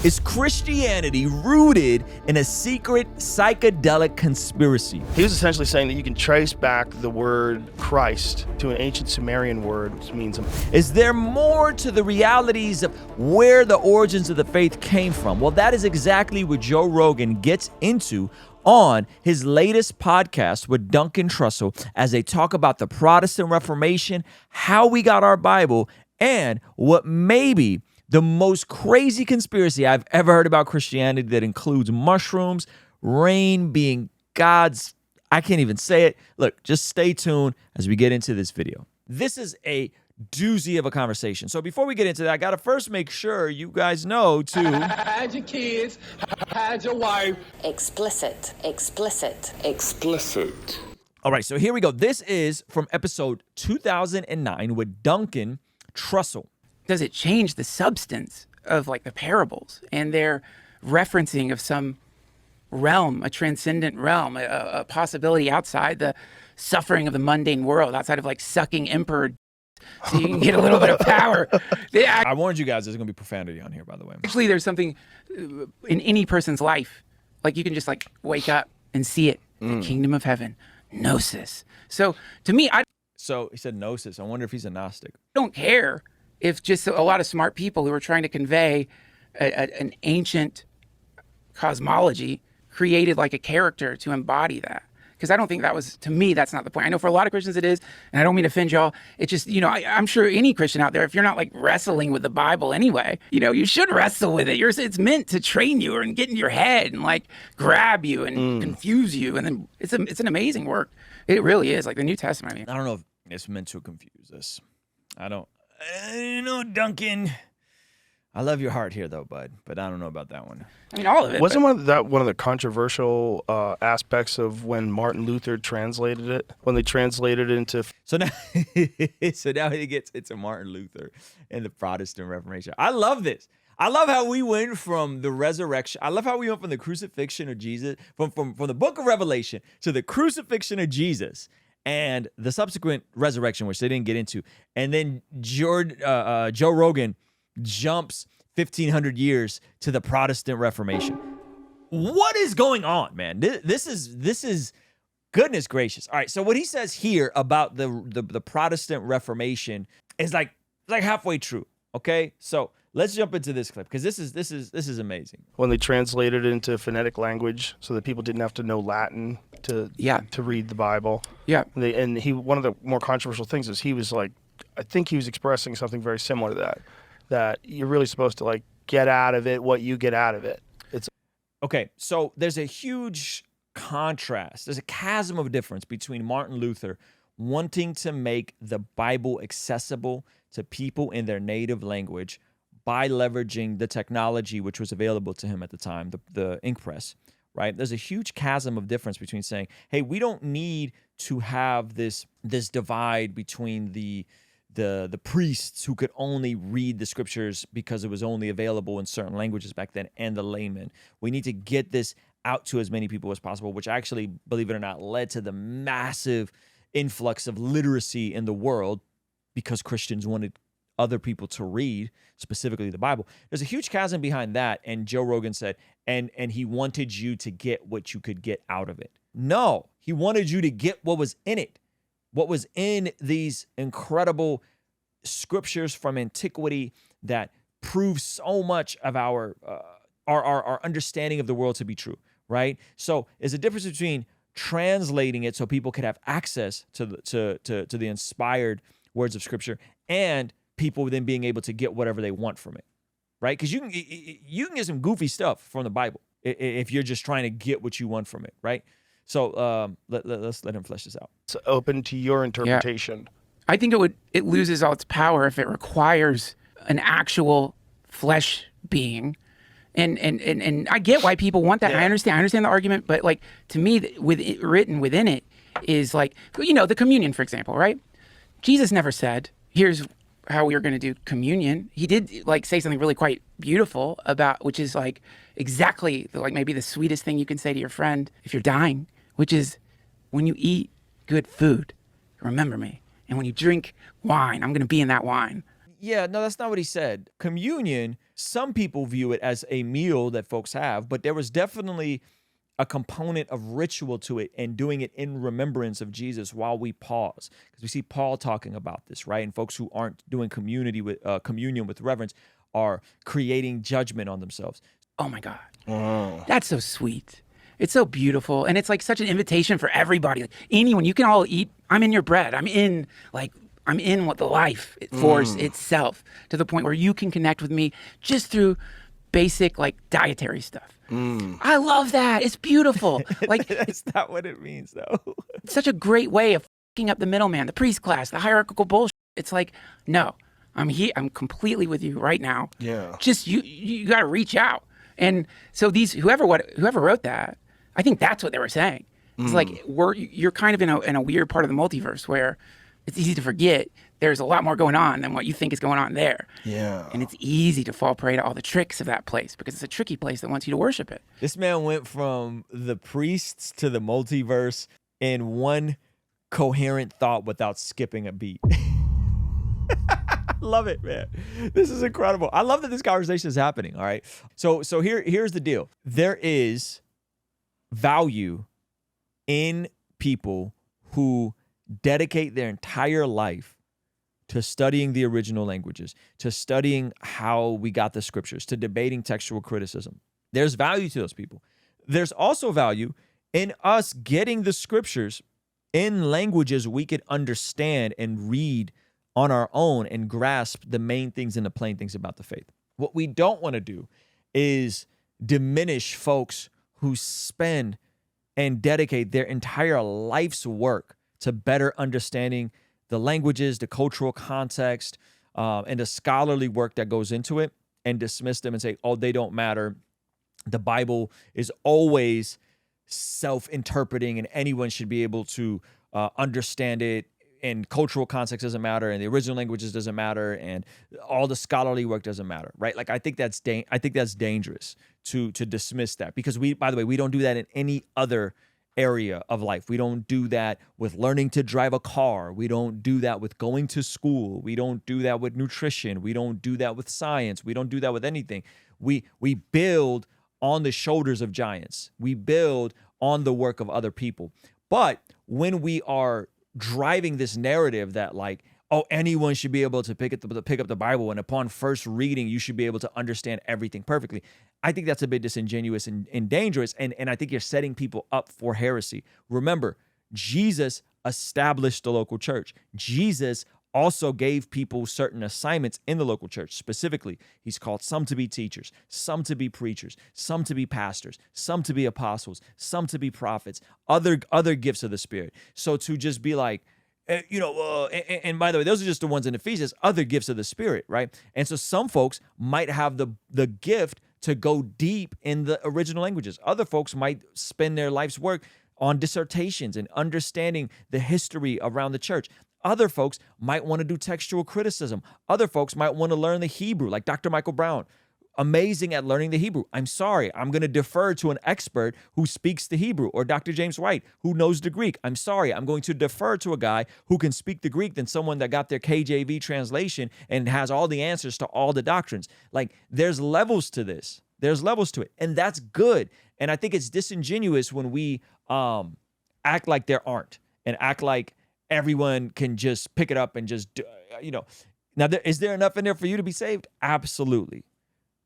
Is Christianity rooted in a secret psychedelic conspiracy? He was essentially saying that you can trace back the word Christ to an ancient Sumerian word, which means... Is there more to the realities of where the origins of the faith came from? Well, that is exactly what Joe Rogan gets into on his latest podcast with Duncan Trussell as they talk about the Protestant Reformation, how we got our Bible, and what maybe the most crazy conspiracy I've ever heard about Christianity that includes mushrooms, rain being God's, I can't even say it. Look, just stay tuned as we get into this video. This is a doozy of a conversation. So before we get into that, I got to first make sure you guys know to... Hide your kids, hide your wife. Explicit, explicit, explicit. All right, so here we go. This is from episode 2009 with Duncan Trussell. Does it change the substance of like the parables and their referencing of some realm, a transcendent realm, a possibility outside the suffering of the mundane world, outside of like sucking emperor so you can get a little bit of power? I warned you guys there's going to be profanity on here, by the way. Actually, there's something in any person's life, like you can just like wake up and see it, the kingdom of heaven, gnosis. So to me, So he said gnosis. I wonder if he's a Gnostic. don't care if just a lot of smart people who are trying to convey an ancient cosmology created like a character to embody that. Because I don't think that was, to me, that's not the point. I know for a lot of Christians it is, and I don't mean to offend y'all. It's just, you know, I'm sure any Christian out there, if you're not like wrestling with the Bible anyway, you know, you should wrestle with it. It's meant to train you and get in your head and like grab you and confuse you. And then it's an amazing work. It really is, like the New Testament. I mean, I don't know if it's meant to confuse us. You know, Duncan, I love your heart here, though, bud, but I don't know about that one. I mean, all of it. Wasn't one of the controversial aspects of when Martin Luther translated it? When they translated it into... So now, he gets into Martin Luther and the Protestant Reformation. I love this. I love how we went from the resurrection. I love how we went from the crucifixion of Jesus, from the book of Revelation to the crucifixion of Jesus and the subsequent resurrection, which they didn't get into. And then Joe Rogan jumps 1,500 years to the Protestant Reformation. What is going on, man? This is goodness gracious. All right, so what he says here about the Protestant Reformation is like halfway true. Okay, so let's jump into this clip because this is amazing. When they translated it into phonetic language so that people didn't have to know Latin to read the Bible. Yeah. One of the more controversial things is he was like, I think he was expressing something very similar to that you're really supposed to like get out of it what you get out of it. Okay, so there's a huge contrast. There's a chasm of difference between Martin Luther wanting to make the Bible accessible to people in their native language by leveraging the technology which was available to him at the time, the ink press, right? There's a huge chasm of difference between saying, hey, we don't need to have this divide between the priests who could only read the scriptures because it was only available in certain languages back then, and the laymen. We need to get this out to as many people as possible, which actually, believe it or not, led to the massive influx of literacy in the world because Christians wanted other people to read, specifically the Bible. There's a huge chasm behind that, and Joe Rogan said, and he wanted you to get what you could get out of it. No, he wanted you to get what was in it, what was in these incredible scriptures from antiquity that prove so much of our understanding of the world to be true, right? So there's a difference between translating it so people could have access to the inspired words of scripture and people then being able to get whatever they want from it, right? Because you can get some goofy stuff from the Bible if you're just trying to get what you want from it, right? So let's let him flesh this out. It's open to your interpretation. Yeah. I think it loses all its power if it requires an actual flesh being. And I get why people want that. Yeah. I understand the argument, but like to me, written within it is like, you know, the communion, for example, right? Jesus never said, here's how we are going to do communion. He did like say something really quite beautiful about, which is like exactly like maybe the sweetest thing you can say to your friend if you're dying, which is when you eat good food, remember me. And when you drink wine, I'm going to be in that wine. Yeah, no, that's not what he said. Communion, some people view it as a meal that folks have, but there was definitely a component of ritual to it and doing it in remembrance of Jesus while we pause. Because we see Paul talking about this, right? And folks who aren't doing communion with reverence are creating judgment on themselves. Oh my God. That's so sweet. It's so beautiful. And it's like such an invitation for everybody. Like, anyone, you can all eat. I'm in your bread. I'm in what the life force itself, to the point where you can connect with me just through basic like dietary stuff. I love that. It's beautiful. Like, That's not what it means, though. it's such a great way of fucking up the middleman, the priest class, the hierarchical bullshit. It's like, no, I'm here. I'm completely with you right now. Yeah. Just you got to reach out. And so whoever wrote that, I think that's what they were saying. It's like you're kind of in a weird part of the multiverse where it's easy to forget there's a lot more going on than what you think is going on there. Yeah. And it's easy to fall prey to all the tricks of that place because it's a tricky place that wants you to worship it. This man went from the priests to the multiverse in one coherent thought without skipping a beat. I love it, man. This is incredible. I love that this conversation is happening, all right? So here's the deal. There is value in people who dedicate their entire life to studying the original languages, to studying how we got the scriptures, to debating textual criticism. There's value to those people. There's also value in us getting the scriptures in languages we could understand and read on our own and grasp the main things and the plain things about the faith. What we don't want to do is diminish folks who spend and dedicate their entire life's work to better understanding the languages, the cultural context, and the scholarly work that goes into it, and dismiss them and say, oh, they don't matter. The Bible is always self-interpreting and anyone should be able to understand it, and cultural context doesn't matter, and the original languages doesn't matter, and all the scholarly work doesn't matter, right? Like, I think that's dangerous to dismiss that, because by the way, we don't do that in any other area of life. We don't do that with learning to drive a car. We don't do that with going to school. We don't do that with nutrition. We don't do that with science. We don't do that with anything. We build on the shoulders of giants. We build on the work of other people. But when we are driving this narrative that like, oh, anyone should be able to pick up the Bible, and upon first reading, you should be able to understand everything perfectly, I think that's a bit disingenuous and dangerous, and I think you're setting people up for heresy. Remember, Jesus established the local church. Jesus also gave people certain assignments in the local church. Specifically, he's called some to be teachers, some to be preachers, some to be pastors, some to be apostles, some to be prophets, other gifts of the Spirit. So to just be like, and by the way, those are just the ones in Ephesians, other gifts of the Spirit, right? And so some folks might have the gift to go deep in the original languages. Other folks might spend their life's work on dissertations and understanding the history around the church. Other folks might want to do textual criticism. Other folks might want to learn the Hebrew, like Dr. Michael Brown. Amazing at learning the Hebrew. I'm sorry, I'm going to defer to an expert who speaks the Hebrew, or Dr. James White, who knows the Greek. I'm sorry, I'm going to defer to a guy who can speak the Greek than someone that got their KJV translation and has all the answers to all the doctrines. Like, there's levels to this. There's levels to it, and that's good. And I think it's disingenuous when we act like there aren't, and act like everyone can just pick it up and just, Now, is there enough in there for you to be saved? Absolutely.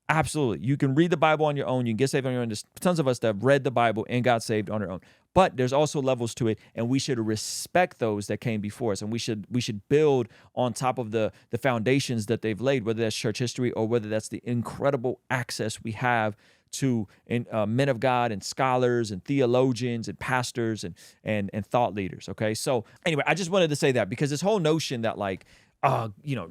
Absolutely. You can read the Bible on your own. You can get saved on your own. There's tons of us that have read the Bible and got saved on our own. But there's also levels to it, and we should respect those that came before us, and we should build on top of the foundations that they've laid, whether that's church history or whether that's the incredible access we have to men of God and scholars and theologians and pastors and thought leaders. Okay, so anyway, I just wanted to say that, because this whole notion that like,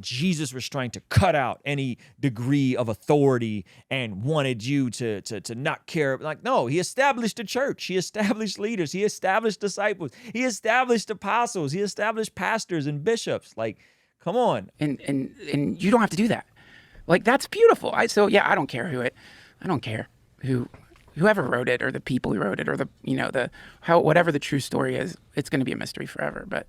Jesus was trying to cut out any degree of authority and wanted you to not care. Like, no, he established a church. He established leaders. He established disciples. He established apostles. He established pastors and bishops. Like, come on. And you don't have to do that. Like, that's beautiful. I don't care whoever wrote it, or the people who wrote it, or whatever the true story is. It's going to be a mystery forever. But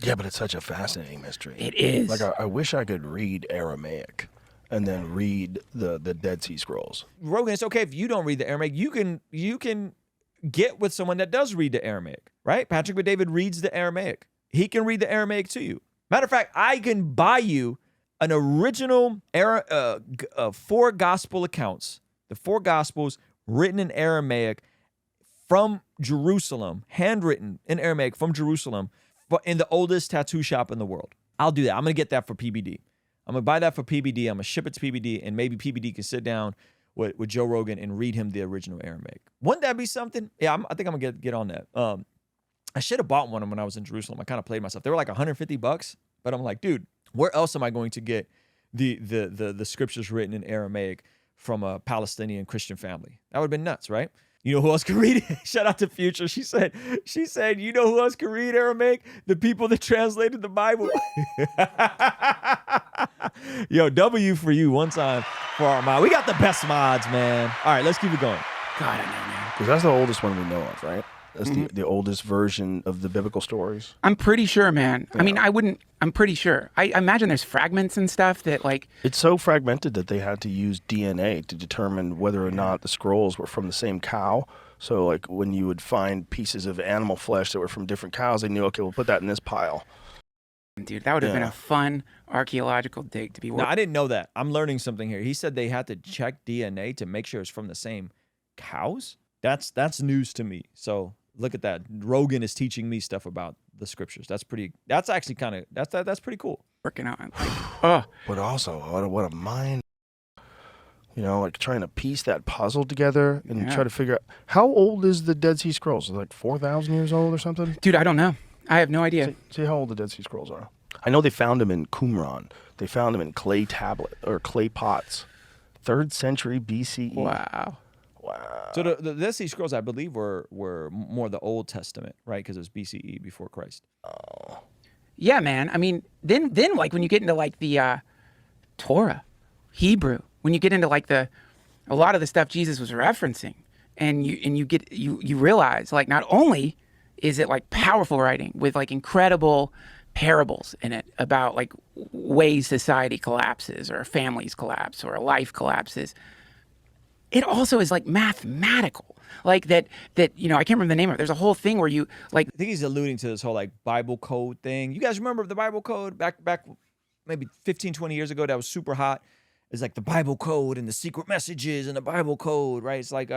Yeah, but it's such a fascinating mystery. It is. Like, I wish I could read Aramaic and then read the Dead Sea Scrolls. Rogan, it's okay if you don't read the Aramaic. You can get with someone that does read the Aramaic, right? Patrick McDavid reads the Aramaic. He can read the Aramaic to you. Matter of fact, I can buy you an original 4 gospel accounts, the 4 gospels written in Aramaic from Jerusalem, handwritten in Aramaic from Jerusalem, but in the oldest tattoo shop in the world. I'll do that. I'm going to get that for PBD. I'm going to buy that for PBD. I'm going to ship it to PBD, and maybe PBD can sit down with Joe Rogan and read him the original Aramaic. Wouldn't that be something? Yeah, I think I'm going to get on that. I should have bought one when I was in Jerusalem. I kind of played myself. They were like $150, but I'm like, dude, where else am I going to get the scriptures written in Aramaic from a Palestinian Christian family? That would have been nuts, right? You know who else can read it? Shout out to Future. She said, you know who else can read Aramaic? The people that translated the Bible. Yo, W for you one time for our mod. We got the best mods, man. All right, let's keep it going. God, I know, man. Because that's the oldest one we know of, right? That's the oldest version of the biblical stories. I'm pretty sure, man. Yeah. I mean, I'm pretty sure. I imagine there's fragments and stuff that like... It's so fragmented that they had to use DNA to determine whether or not the scrolls were from the same cow. So like when you would find pieces of animal flesh that were from different cows, they knew, okay, we'll put that in this pile. Dude, that would have been a fun archaeological dig to be working. No, I didn't know that. I'm learning something here. He said they had to check DNA to make sure it's from the same cows. That's news to me. So look at that. Rogan is teaching me stuff about the scriptures. That's actually kind of, that's pretty cool. Working out. Like, But also, what a mind, like trying to piece that puzzle together and try to figure out, how old is the Dead Sea Scrolls? Like 4,000 years old or something? Dude, I don't know. I have no idea. See how old the Dead Sea Scrolls are. I know they found them in Qumran. They found them in clay clay pots. 3rd century BCE. Wow. So the Dead Sea Scrolls, I believe, were more the Old Testament, right? Because it was BCE, before Christ. Oh. Yeah, man. I mean, then like when you get into like the Torah, Hebrew, when you get into like a lot of the stuff Jesus was referencing, and you realize like not only is it like powerful writing with like incredible parables in it about like ways society collapses or families collapse or life collapses. It also is like mathematical, like that I can't remember the name of it. There's a whole thing where you like. I think he's alluding to this whole like Bible code thing. You guys remember the Bible code back maybe 15, 20 years ago? That was super hot. It's like the Bible code and the secret messages and the Bible code, right? It's like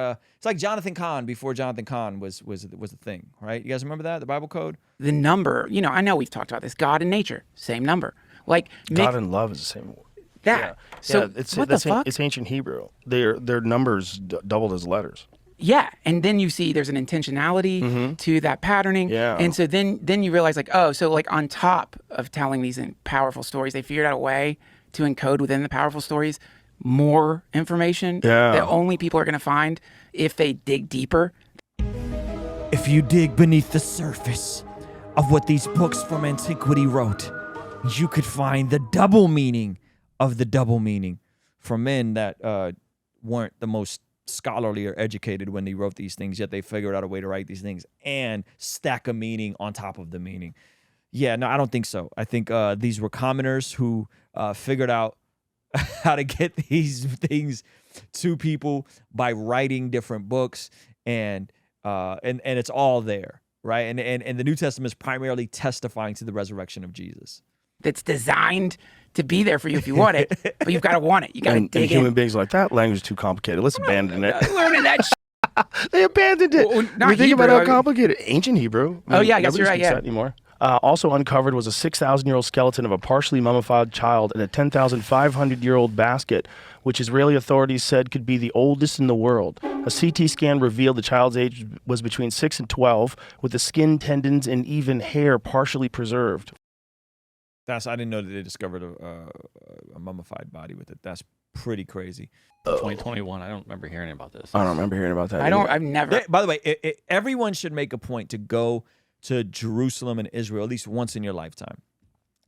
Jonathan Cahn before Jonathan Cahn was the thing, right? You guys remember that, the Bible code? The number, I know we've talked about this. God and nature, same number. Like God and love is the same. That. Yeah. So what the fuck? It's ancient Hebrew. Their numbers doubled as letters. Yeah, and then you see there's an intentionality to that patterning. Yeah. And so then you realize like, oh, so like on top of telling these powerful stories, they figured out a way to encode within the powerful stories more information that only people are going to find if they dig deeper. If you dig beneath the surface of what these books from antiquity wrote, you could find the double meaning of the double meaning from men that weren't the most scholarly or educated when they wrote these things, yet they figured out a way to write these things and stack a meaning on top of the meaning. Yeah, no, I don't think so. I think these were commoners who figured out how to get these things to people by writing different books, and it's all there, right? And the New Testament is primarily testifying to the resurrection of Jesus. That's designed to be there for you if you want it, but you've got to want it. You got to dig in. And human beings are like, that language is too complicated. Let's abandon it. Learning that shit. They abandoned it. Well, not we think Hebrew, about how complicated. Ancient Hebrew. I guess you're right, yeah. That anymore. Also uncovered was a 6,000-year-old skeleton of a partially mummified child in a 10,500-year-old basket, which Israeli authorities said could be the oldest in the world. A CT scan revealed the child's age was between 6 and 12, with the skin, tendons, and even hair partially preserved. I didn't know that they discovered a mummified body with it. That's pretty crazy. 2021. I don't remember hearing about this. I don't remember hearing about that. I've never. By the way, everyone should make a point to go to Jerusalem and Israel at least once in your lifetime.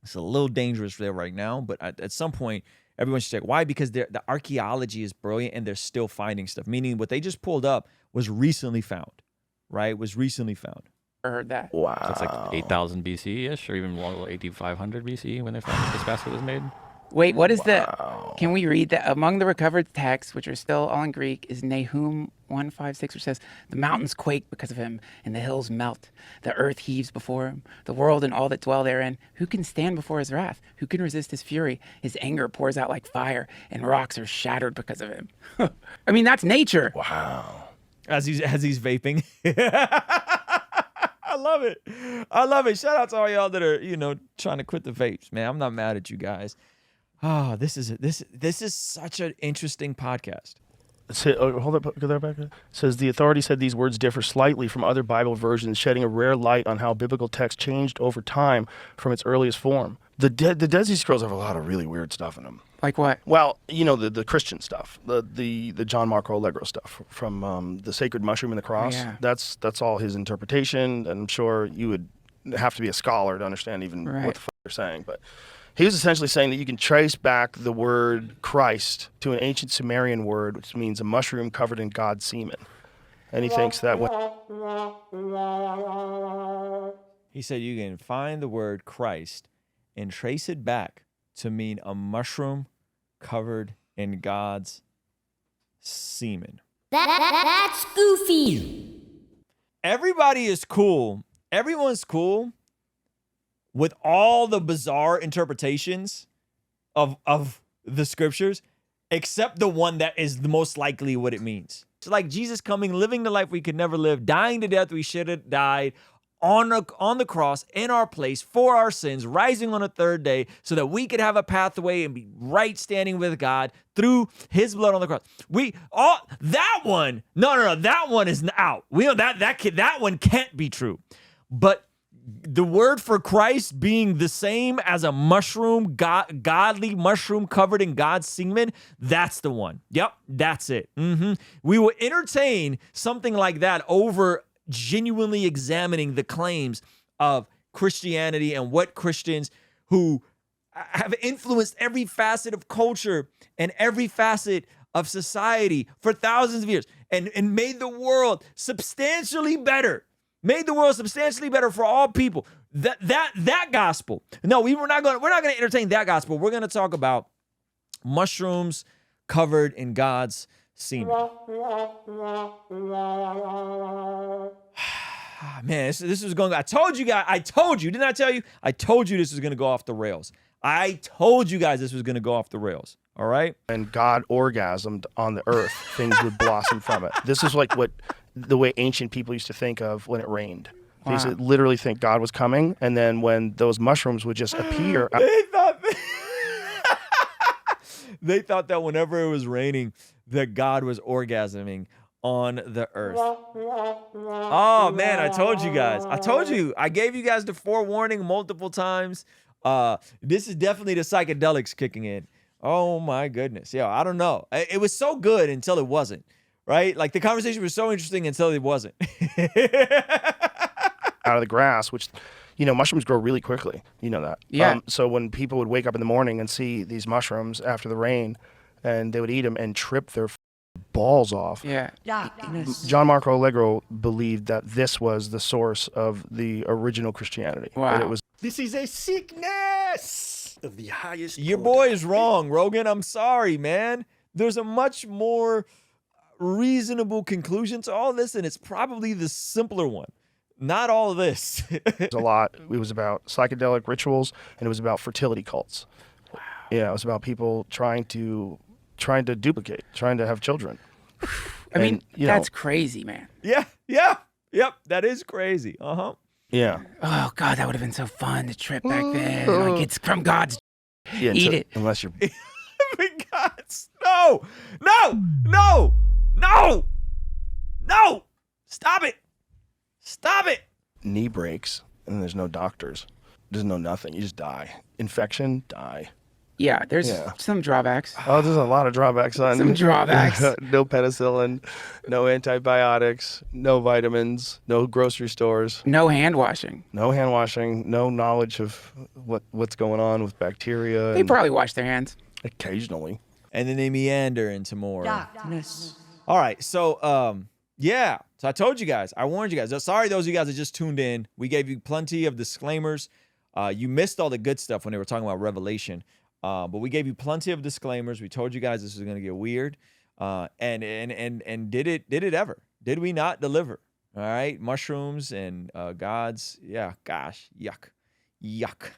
It's a little dangerous there right now, but at some point, everyone should check. Why? Because the archaeology is brilliant and they're still finding stuff. Meaning what they just pulled up was recently found, right? Was recently found. heard that. Wow. So it's like 8,000 BC-ish, or even more, 8,500 BC when they found this basket was made. Wait, what is the? Can we read that? Among the recovered texts, which are still all in Greek, is Nahum 1:5-6, which says, "The mountains quake because of him, and the hills melt. The earth heaves before him, the world and all that dwell therein. Who can stand before his wrath? Who can resist his fury? His anger pours out like fire, and rocks are shattered because of him." I mean, that's nature. Wow. As he's vaping. I love it. I love it. Shout out to all y'all that are, trying to quit the vapes, man. I'm not mad at you guys. Oh, this is such an interesting podcast. Hold up, go there back. It says the authority said these words differ slightly from other Bible versions, shedding a rare light on how biblical text changed over time from its earliest form. The Desi Scrolls have a lot of really weird stuff in them. Like what? Well, the Christian stuff, the John Marco Allegro stuff from the Sacred Mushroom and the Cross. Yeah. That's all his interpretation, and I'm sure you would have to be a scholar to understand even what the fuck they're saying, but. He was essentially saying that you can trace back the word Christ to an ancient Sumerian word, which means a mushroom covered in God's semen. And he thinks that He said you can find the word Christ and trace it back to mean a mushroom covered in God's semen. That's goofy. Everybody is cool. Everyone's cool with all the bizarre interpretations of the scriptures, except the one that is the most likely what it means. It's like Jesus coming, living the life we could never live, dying to death we should have died, on the cross in our place for our sins, rising on a third day so that we could have a pathway and be right standing with God through his blood on the cross. That one is out. We know that one can't be true. But the word for Christ being the same as a mushroom, godly mushroom covered in God's semen, that's the one. Yep, that's it. We will entertain something like that over genuinely examining the claims of Christianity and what Christians who have influenced every facet of culture and every facet of society for thousands of years and made the world substantially better. Made the world substantially better for all people. That gospel. No, we're not going to entertain that gospel. We're going to talk about mushrooms covered in God's semen. Man, this is going. I told you guys. Didn't I tell you? I told you this was going to go off the rails. I told you guys this was going to go off the rails. All right. And God orgasmed on the earth, things would blossom from it. This is like the way ancient people used to think of when it rained. They used to literally think God was coming, and then when those mushrooms would just appear. They thought that whenever it was raining, that God was orgasming on the earth. Oh man, I told you guys. I gave you guys the forewarning multiple times. This is definitely the psychedelics kicking in. Oh my goodness. Yeah, I don't know. It was so good until it wasn't, right? Like the conversation was so interesting until it wasn't. Out of the grass, which, mushrooms grow really quickly. You know that. Yeah. So when people would wake up in the morning and see these mushrooms after the rain, and they would eat them and trip their balls off. Yeah. John Marco Allegro believed that this was the source of the original Christianity. Wow. This is a sickness of the highest Your order. boy is wrong, Rogan. I'm sorry, man. There's a much more reasonable conclusion to all this, and it's probably the simpler one. Not all of this. It was about psychedelic rituals, and it was about fertility cults. Wow. Yeah, it was about people trying to duplicate, trying to have children. I mean, that's crazy, man. Yep, that is crazy. Yeah. Oh God, that would have been so fun to trip back then. Like it's from God's. Yeah, Eat it. Unless you're. Gods, no! Stop it! Knee breaks, and there's no doctors. There's no nothing. You just die. Infection, die. Yeah, there's some drawbacks. Oh, there's a lot of drawbacks on. Some drawbacks. No penicillin, no antibiotics, no vitamins, no grocery stores. No hand washing. No hand washing, no knowledge of what's going on with bacteria. They probably wash their hands. Occasionally. And then they meander into more. Darkness. All right, so Yeah. So I told you guys. I warned you guys. Sorry, those of you guys that just tuned in. We gave you plenty of disclaimers. You missed all the good stuff when they were talking about Revelation. But we gave you plenty of disclaimers. We told you guys this was going to get weird. And did it ever? Did we not deliver? All right. Mushrooms and gods. Yeah. Gosh. Yuck.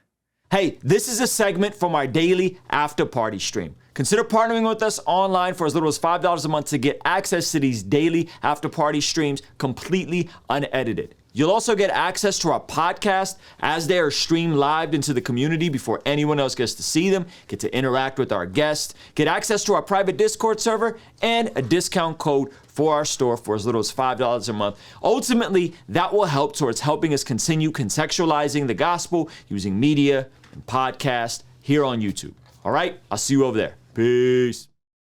Hey, this is a segment from our daily after party stream. Consider partnering with us online for as little as $5 a month to get access to these daily after party streams completely unedited. You'll also get access to our podcast as they are streamed live into the community before anyone else gets to see them, get to interact with our guests, get access to our private Discord server, and a discount code for our store for as little as $5 a month. Ultimately, that will help towards helping us continue contextualizing the gospel using media and podcast here on YouTube. All right, I'll see you over there. Peace.